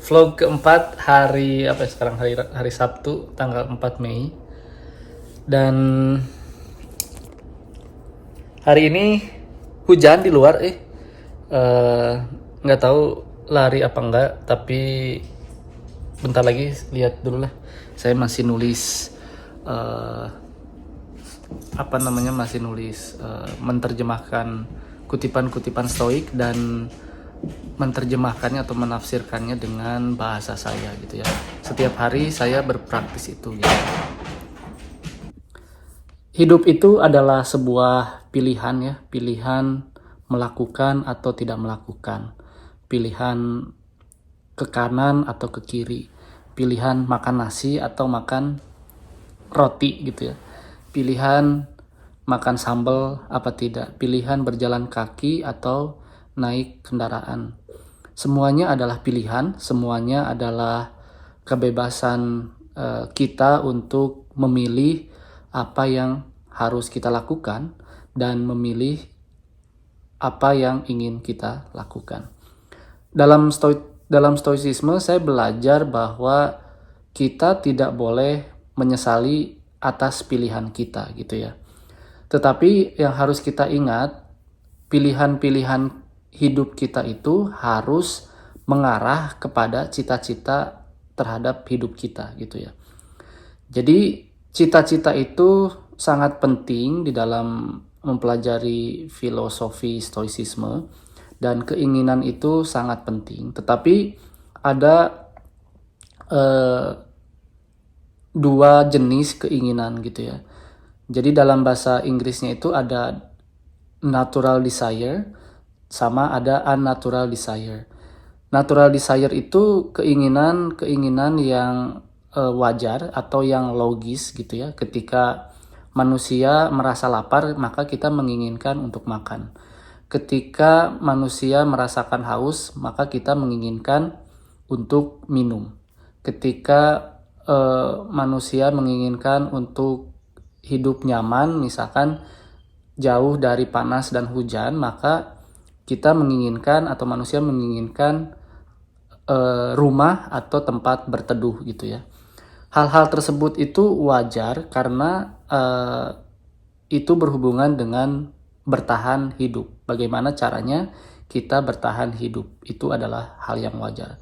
vlog keempat hari apa ya sekarang, hari Sabtu tanggal 4 Mei. Dan hari ini hujan di luar nggak tahu lari apa enggak, tapi bentar lagi lihat dulu lah. Saya masih nulis menerjemahkan kutipan-kutipan stoik dan menerjemahkannya atau menafsirkannya dengan bahasa saya gitu ya. Setiap hari saya berpraktis itu gitu. Hidup itu adalah sebuah pilihan ya, pilihan melakukan atau tidak melakukan, pilihan ke kanan atau ke kiri, pilihan makan nasi atau makan roti gitu ya, pilihan makan sambal apa tidak, pilihan berjalan kaki atau naik kendaraan. Semuanya adalah pilihan, semuanya adalah kebebasan kita untuk memilih apa yang harus kita lakukan dan memilih apa yang ingin kita lakukan. Dalam stoicisme saya belajar bahwa kita tidak boleh menyesali atas pilihan kita gitu ya. Tetapi yang harus kita ingat, pilihan-pilihan hidup kita itu harus mengarah kepada cita-cita terhadap hidup kita gitu ya. Jadi cita-cita itu sangat penting di dalam mempelajari filosofi stoicisme, dan keinginan itu sangat penting. Tetapi ada dua jenis keinginan gitu ya. Jadi dalam bahasa Inggrisnya itu ada natural desire sama ada unnatural desire. Natural desire itu keinginan yang wajar atau yang logis gitu ya. Ketika manusia merasa lapar, maka kita menginginkan untuk makan. Ketika manusia merasakan haus, maka kita menginginkan untuk minum. Ketika manusia menginginkan untuk hidup nyaman, misalkan jauh dari panas dan hujan, maka kita menginginkan atau manusia menginginkan rumah atau tempat berteduh gitu ya. Hal-hal tersebut itu wajar karena itu berhubungan dengan bertahan hidup. Bagaimana caranya kita bertahan hidup, itu adalah hal yang wajar.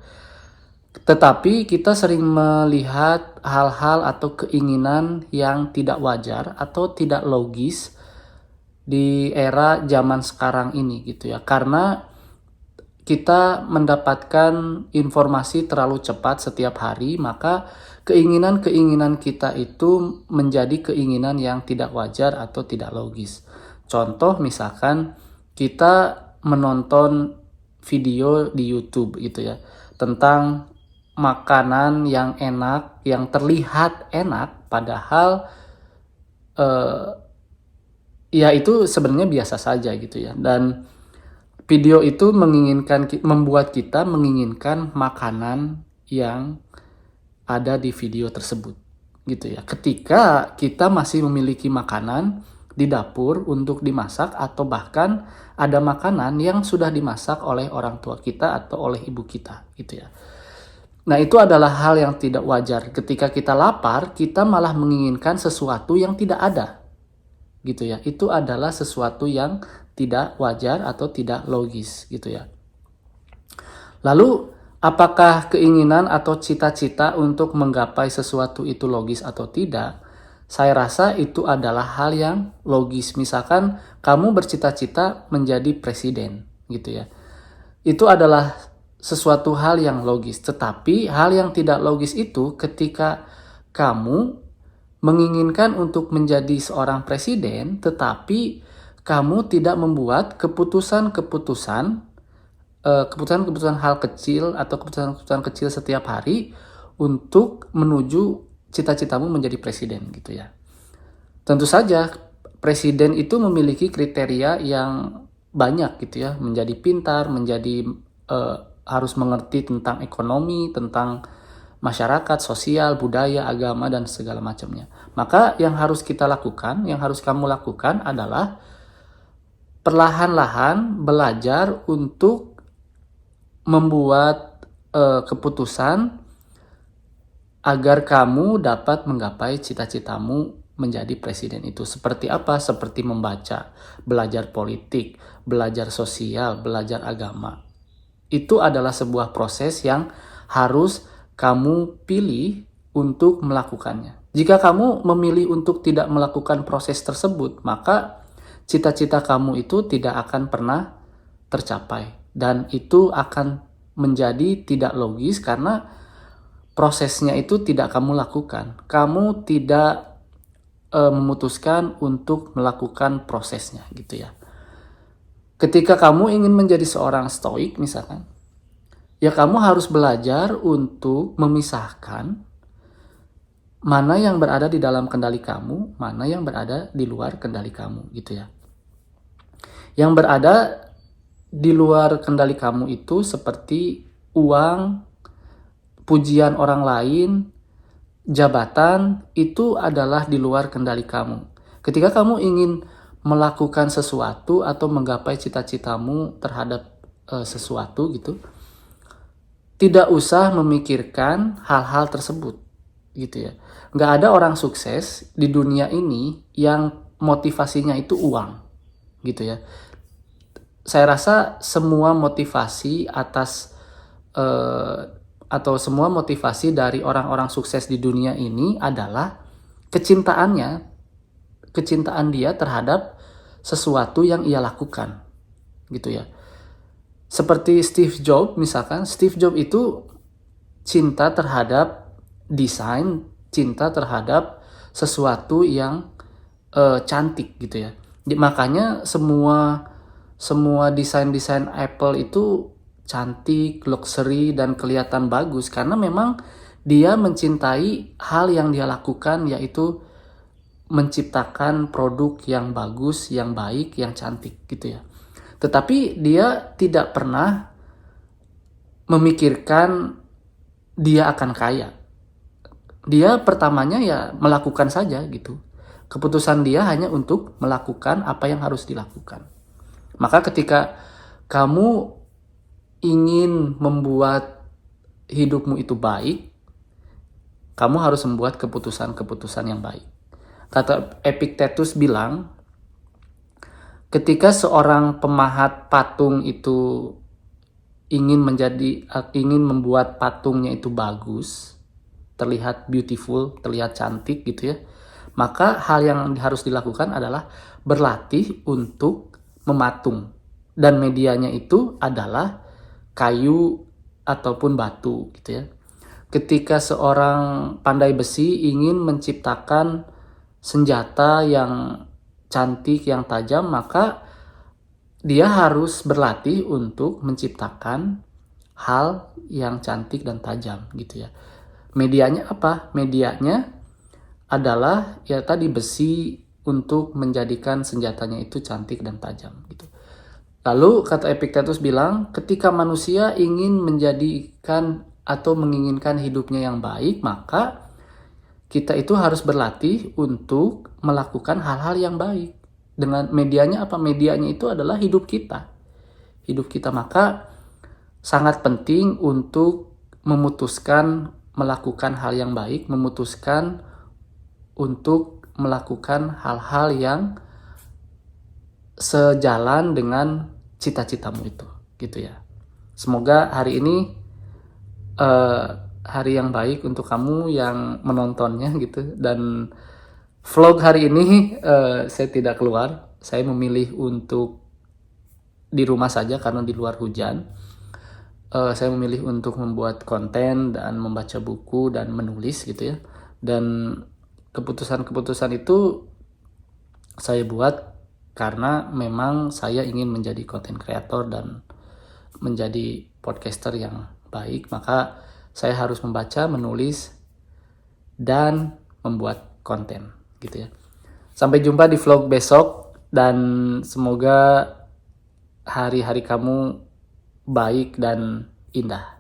Tetapi kita sering melihat hal-hal atau keinginan yang tidak wajar atau tidak logis di era zaman sekarang ini gitu ya. Karena kita mendapatkan informasi terlalu cepat setiap hari, maka keinginan-keinginan kita itu menjadi keinginan yang tidak wajar atau tidak logis. Contoh misalkan kita menonton video di YouTube gitu ya, tentang makanan yang enak, yang terlihat enak, padahal ya itu sebenarnya biasa saja gitu ya. Dan video itu membuat kita menginginkan makanan yang ada di video tersebut gitu ya. Ketika kita masih memiliki makanan di dapur untuk dimasak, atau bahkan ada makanan yang sudah dimasak oleh orang tua kita atau oleh ibu kita gitu ya. Nah, itu adalah hal yang tidak wajar. Ketika kita lapar, kita malah menginginkan sesuatu yang tidak ada gitu ya. Itu adalah sesuatu yang tidak wajar atau tidak logis gitu ya. Lalu apakah keinginan atau cita-cita untuk menggapai sesuatu itu logis atau tidak? Saya rasa itu adalah hal yang logis. Misalkan kamu bercita-cita menjadi presiden gitu ya. Itu adalah sesuatu hal yang logis. Tetapi hal yang tidak logis itu ketika kamu menginginkan untuk menjadi seorang presiden, tetapi kamu tidak membuat keputusan-keputusan hal kecil atau keputusan-keputusan kecil setiap hari untuk menuju cita-citamu menjadi presiden gitu ya. Tentu saja presiden itu memiliki kriteria yang banyak gitu ya, menjadi pintar, menjadi harus mengerti tentang ekonomi, tentang masyarakat, sosial, budaya, agama, dan segala macamnya. Maka yang harus kita lakukan, yang harus kamu lakukan adalah perlahan-lahan belajar untuk membuat keputusan agar kamu dapat menggapai cita-citamu menjadi presiden itu. Seperti apa? Seperti membaca, belajar politik, belajar sosial, belajar agama. Itu adalah sebuah proses yang harus kamu pilih untuk melakukannya. Jika kamu memilih untuk tidak melakukan proses tersebut, maka cita-cita kamu itu tidak akan pernah tercapai. Dan itu akan menjadi tidak logis karena prosesnya itu tidak kamu lakukan. Kamu tidak memutuskan untuk melakukan prosesnya gitu ya. Ketika kamu ingin menjadi seorang stoik misalkan, ya kamu harus belajar untuk memisahkan mana yang berada di dalam kendali kamu, mana yang berada di luar kendali kamu gitu ya. Yang berada di luar kendali kamu itu seperti uang, pujian orang lain, jabatan, itu adalah di luar kendali kamu. Ketika kamu ingin melakukan sesuatu atau menggapai cita-citamu terhadap sesuatu gitu, tidak usah memikirkan hal-hal tersebut gitu ya. Nggak ada orang sukses di dunia ini yang motivasinya itu uang gitu ya. Saya rasa semua motivasi atas atau semua motivasi dari orang-orang sukses di dunia ini adalah kecintaan dia terhadap sesuatu yang ia lakukan gitu ya. Seperti Steve Jobs misalkan, Steve Jobs itu cinta terhadap desain, cinta terhadap sesuatu yang cantik gitu ya. Makanya semua desain-desain Apple itu cantik, luxury, dan kelihatan bagus karena memang dia mencintai hal yang dia lakukan, yaitu menciptakan produk yang bagus, yang baik, yang cantik gitu ya. Tetapi dia tidak pernah memikirkan dia akan kaya. Dia pertamanya ya melakukan saja gitu. Keputusan dia hanya untuk melakukan apa yang harus dilakukan. Maka ketika kamu ingin membuat hidupmu itu baik, kamu harus membuat keputusan-keputusan yang baik. Kata Epictetus bilang, ketika seorang pemahat patung itu ingin membuat patungnya itu bagus, terlihat beautiful, terlihat cantik gitu ya, maka hal yang harus dilakukan adalah berlatih untuk mematung. Dan medianya itu adalah kayu ataupun batu gitu ya. Ketika seorang pandai besi ingin menciptakan senjata yang cantik, yang tajam, maka dia harus berlatih untuk menciptakan hal yang cantik dan tajam gitu ya. Medianya apa? Medianya adalah ya tadi besi untuk menjadikan senjatanya itu cantik dan tajam gitu. Lalu kata Epictetus bilang, ketika manusia ingin menjadikan atau menginginkan hidupnya yang baik, maka kita itu harus berlatih untuk melakukan hal-hal yang baik. Dengan medianya apa? Medianya itu adalah hidup kita. Hidup kita, maka sangat penting untuk memutuskan melakukan hal yang baik, memutuskan untuk melakukan hal-hal yang sejalan dengan cita-citamu itu, gitu ya. Semoga hari ini hari yang baik untuk kamu yang menontonnya gitu. Dan vlog hari ini saya tidak keluar. Saya memilih untuk di rumah saja karena di luar hujan. Saya memilih untuk membuat konten dan membaca buku dan menulis gitu ya. Dan keputusan-keputusan itu saya buat karena memang saya ingin menjadi content creator dan menjadi podcaster yang baik. Maka saya harus membaca, menulis, dan membuat konten gitu ya. Sampai jumpa di vlog besok dan semoga hari-hari kamu baik dan indah.